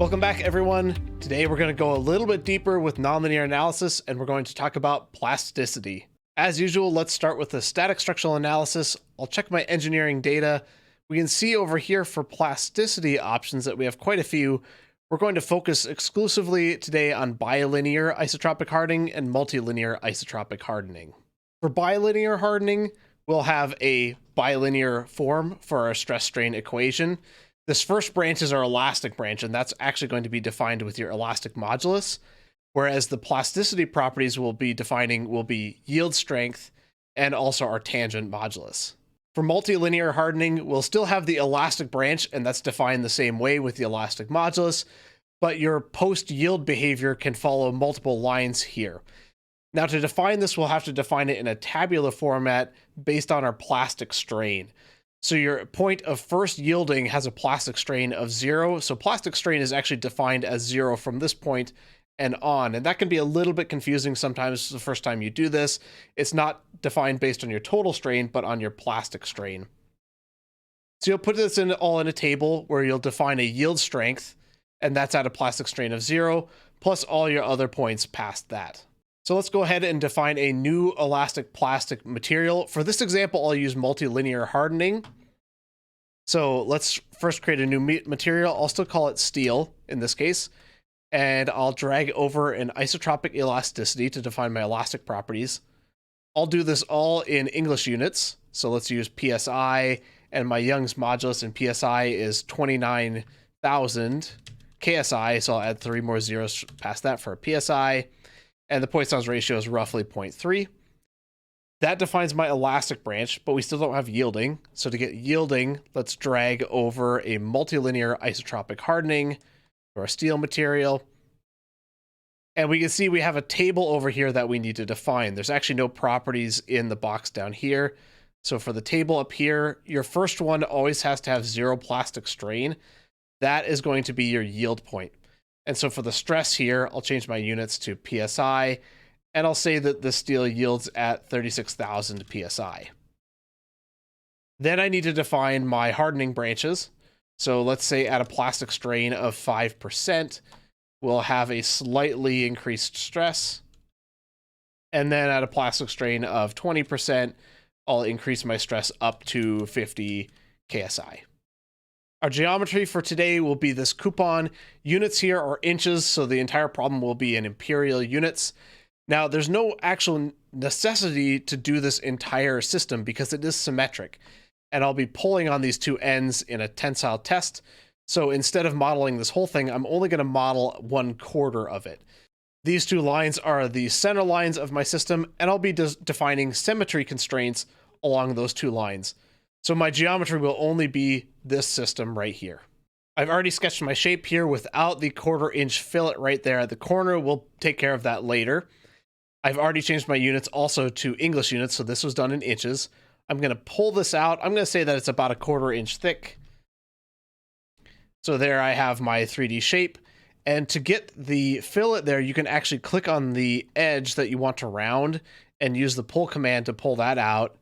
Welcome back, everyone. Today we're going to go a little bit deeper with nonlinear analysis, and we're going to talk about plasticity. As usual, let's start with the static structural analysis. I'll check my engineering data. We can see over here for plasticity options that we have quite a few. We're going to focus exclusively today on bilinear isotropic hardening and multilinear isotropic hardening. For bilinear hardening, we'll have a bilinear form for our stress-strain equation. This first branch is our elastic branch, and that's actually going to be defined with your elastic modulus, whereas the plasticity properties we'll be defining will be yield strength and also our tangent modulus. For multilinear hardening, we'll still have the elastic branch, and that's defined the same way with the elastic modulus, but your post-yield behavior can follow multiple lines here. Now, to define this, we'll have to define it in a tabular format based on our plastic strain. So your point of first yielding has a plastic strain of 0. So plastic strain is actually defined as 0 from this point and on. And that can be a little bit confusing sometimes the first time you do this. It's not defined based on your total strain, but on your plastic strain. So you'll put this all in a table where you'll define a yield strength, and that's at a plastic strain of 0, plus all your other points past that. So let's go ahead and define a new elastic plastic material. For this example, I'll use multilinear hardening. So let's first create a new material. I'll still call it steel in this case. And I'll drag over an isotropic elasticity to define my elastic properties. I'll do this all in English units. So let's use PSI, and my Young's modulus in PSI is 29,000 KSI. So I'll add 3 more zeros past that for a PSI. And the Poisson's ratio is roughly 0.3. That defines my elastic branch, but we still don't have yielding. So to get yielding, let's drag over a multilinear isotropic hardening to our steel material. And we can see we have a table over here that we need to define. There's actually no properties in the box down here. So for the table up here, your first one always has to have 0 plastic strain. That is going to be your yield point. And so for the stress here, I'll change my units to PSI, and I'll say that the steel yields at 36,000 PSI. Then I need to define my hardening branches. So let's say at a plastic strain of 5%, we'll have a slightly increased stress. And then at a plastic strain of 20%, I'll increase my stress up to 50 KSI. Our geometry for today will be this coupon. Units here are inches, so the entire problem will be in imperial units. Now, there's no actual necessity to do this entire system because it is symmetric. And I'll be pulling on these two ends in a tensile test. So instead of modeling this whole thing, I'm only going to model 1/4 of it. These two lines are the center lines of my system, and I'll be defining symmetry constraints along those two lines. So my geometry will only be this system right here. I've already sketched my shape here without the 1/4 inch fillet right there at the corner. We'll take care of that later. I've already changed my units also to English units, so this was done in inches. I'm going to pull this out. I'm going to say that it's about a 1/4 inch thick. So there I have my 3D shape. And to get the fillet there, you can actually click on the edge that you want to round and use the pull command to pull that out.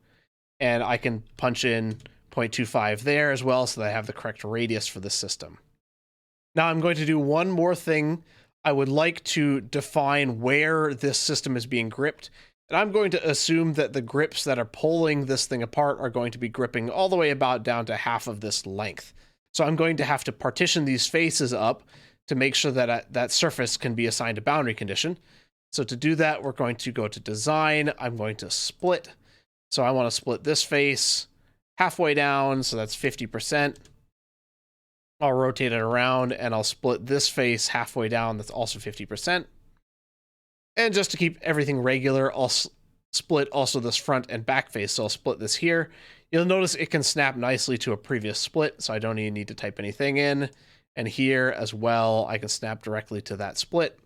And I can punch in 0.25 there as well so that I have the correct radius for this system. Now I'm going to do one more thing. I would like to define where this system is being gripped. And I'm going to assume that the grips that are pulling this thing apart are going to be gripping all the way about down to half of this length. So I'm going to have to partition these faces up to make sure that that surface can be assigned a boundary condition. So to do that, we're going to go to design. I'm going to split. So I want to split this face halfway down, so that's 50%. I'll rotate it around, and I'll split this face halfway down, that's also 50%. And just to keep everything regular, I'll split also this front and back face, so I'll split this here. You'll notice it can snap nicely to a previous split, so I don't even need to type anything in. And here as well, I can snap directly to that split.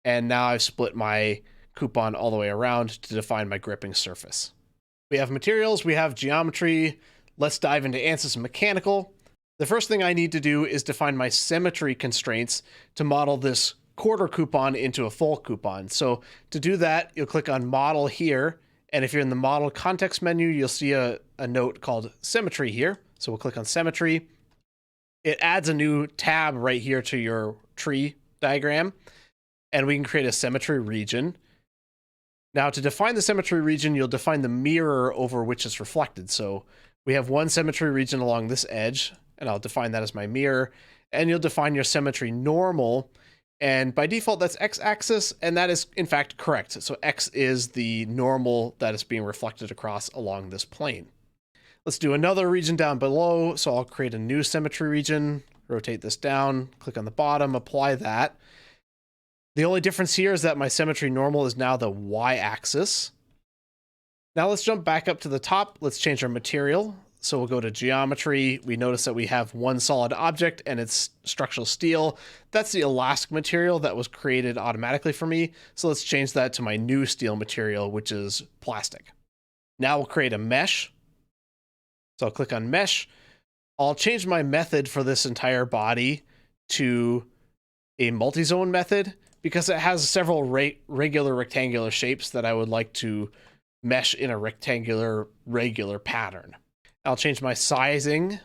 And now I've split my coupon all the way around to define my gripping surface. We have materials, we have geometry. Let's dive into ANSYS mechanical. The first thing I need to do is define my symmetry constraints to model this 1/4 coupon into a full coupon. So to do that, you'll click on model here. And if you're in the model context menu, you'll see a note called symmetry here. So we'll click on symmetry. it adds a new tab right here to your tree diagram, and we can create a symmetry region. Now, to define the symmetry region, you'll define the mirror over which it's reflected. So we have one symmetry region along this edge, and I'll define that as my mirror. And you'll define your symmetry normal. And by default, that's x-axis, and that is, in fact, correct. So x is the normal that is being reflected across along this plane. Let's do another region down below. So I'll create a new symmetry region, rotate this down, click on the bottom, apply that. The only difference here is that my symmetry normal is now the y-axis. Now let's jump back up to the top. Let's change our material. So we'll go to geometry. We notice that we have one solid object and it's structural steel. That's the elastic material that was created automatically for me. So let's change that to my new steel material, which is plastic. Now we'll create a mesh. So I'll click on mesh. I'll change my method for this entire body to a multi-zone method, because it has several regular rectangular shapes that I would like to mesh in a rectangular regular pattern. I'll change my sizing,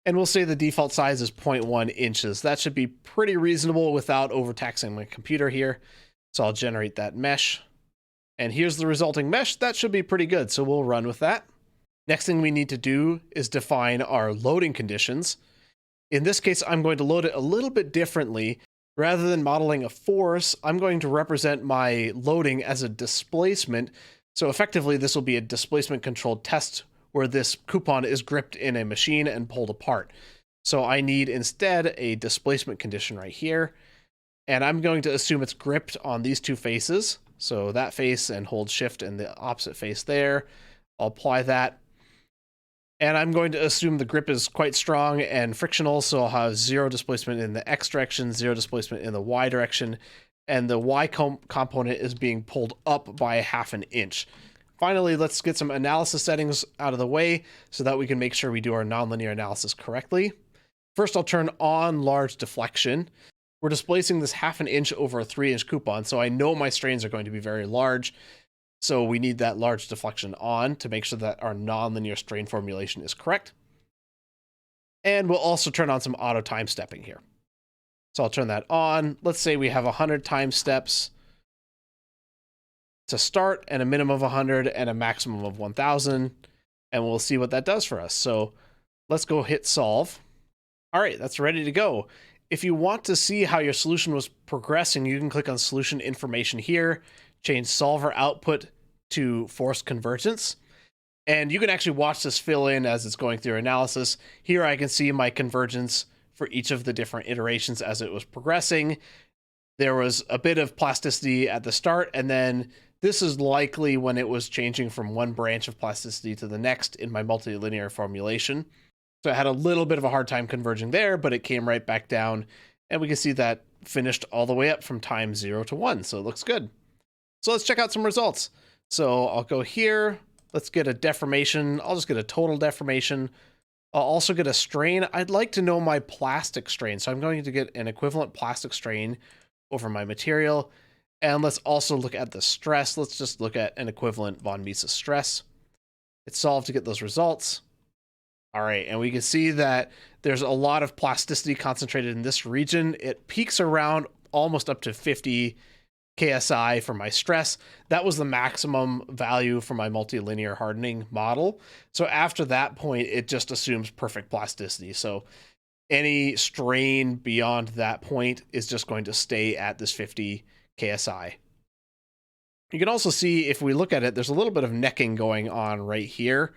and we'll say the default size is 0.1 inches. That should be pretty reasonable without overtaxing my computer here. So I'll generate that mesh, and here's the resulting mesh. That should be pretty good, so we'll run with that. Next thing we need to do is define our loading conditions. In this case, I'm going to load it a little bit differently. Rather than modeling a force, I'm going to represent my loading as a displacement. So effectively, this will be a displacement controlled test where this coupon is gripped in a machine and pulled apart. So I need instead a displacement condition right here. And I'm going to assume it's gripped on these two faces. So that face, and hold shift and the opposite face there. I'll apply that. And I'm going to assume the grip is quite strong and frictional, so I'll have zero displacement in the X direction, zero displacement in the Y direction, and the Y component is being pulled up by 1/2 inch. Finally, let's get some analysis settings out of the way so that we can make sure we do our nonlinear analysis correctly. First, I'll turn on large deflection. We're displacing this 1/2 inch over a 3-inch coupon, so I know my strains are going to be very large. So we need that large deflection on to make sure that our nonlinear strain formulation is correct. And we'll also turn on some auto time stepping here. So I'll turn that on. Let's say we have 100 time steps to start, and a minimum of 100 and a maximum of 1000. And we'll see what that does for us. So let's go hit solve. All right, that's ready to go. If you want to see how your solution was progressing, you can click on solution information here, change solver output to forced convergence. And you can actually watch this fill in as it's going through analysis. Here I can see my convergence for each of the different iterations as it was progressing. There was a bit of plasticity at the start, and then this is likely when it was changing from one branch of plasticity to the next in my multilinear formulation. So I had a little bit of a hard time converging there, but it came right back down, and we can see that finished all the way up from time 0 to 1, so it looks good. So let's check out some results. So I'll go here. Let's get a deformation. I'll just get a total deformation. I'll also get a strain. I'd like to know my plastic strain. So I'm going to get an equivalent plastic strain over my material. And let's also look at the stress. Let's just look at an equivalent von Mises stress. It's solved to get those results. All right, and we can see that there's a lot of plasticity concentrated in this region. It peaks around almost up to 50 KSI for my stress. That was the maximum value for my multilinear hardening model. So after that point, it just assumes perfect plasticity. So any strain beyond that point is just going to stay at this 50 KSI. You can also see, if we look at it, there's a little bit of necking going on right here.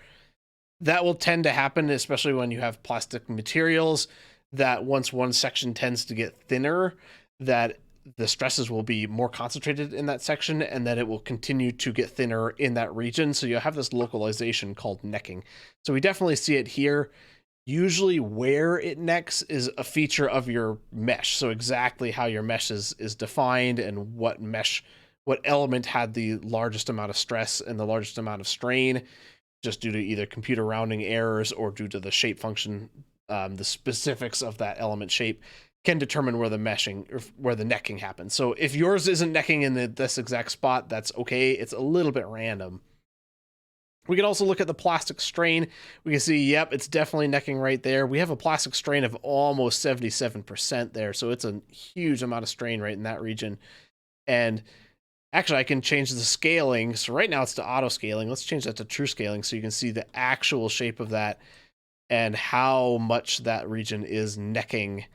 That will tend to happen, especially when you have plastic materials, that once one section tends to get thinner, that the stresses will be more concentrated in that section, and then it will continue to get thinner in that region. So you'll have this localization called necking. So we definitely see it here. Usually where it necks is a feature of your mesh. So exactly how your mesh is defined, and what element had the largest amount of stress and the largest amount of strain, just due to either computer rounding errors or due to the shape function. The specifics of that element shape can determine where the meshing or where the necking happens. So if yours isn't necking in this exact spot, that's okay. It's a little bit random. We can also look at the plastic strain. We can see, yep, it's definitely necking right there. We have a plastic strain of almost 77% there, so it's a huge amount of strain right in that region. And actually, I can change the scaling. So right now it's to auto scaling. Let's change that to true scaling so you can see the actual shape of that and how much that region is necking.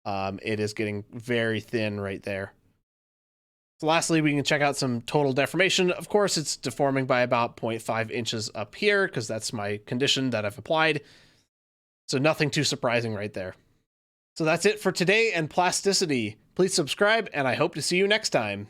It is getting very thin right there. So lastly, we can check out some total deformation. Of course, it's deforming by about 0.5 inches up here because that's my condition that I've applied. So nothing too surprising right there. So that's it for today and plasticity. Please subscribe, and I hope to see you next time.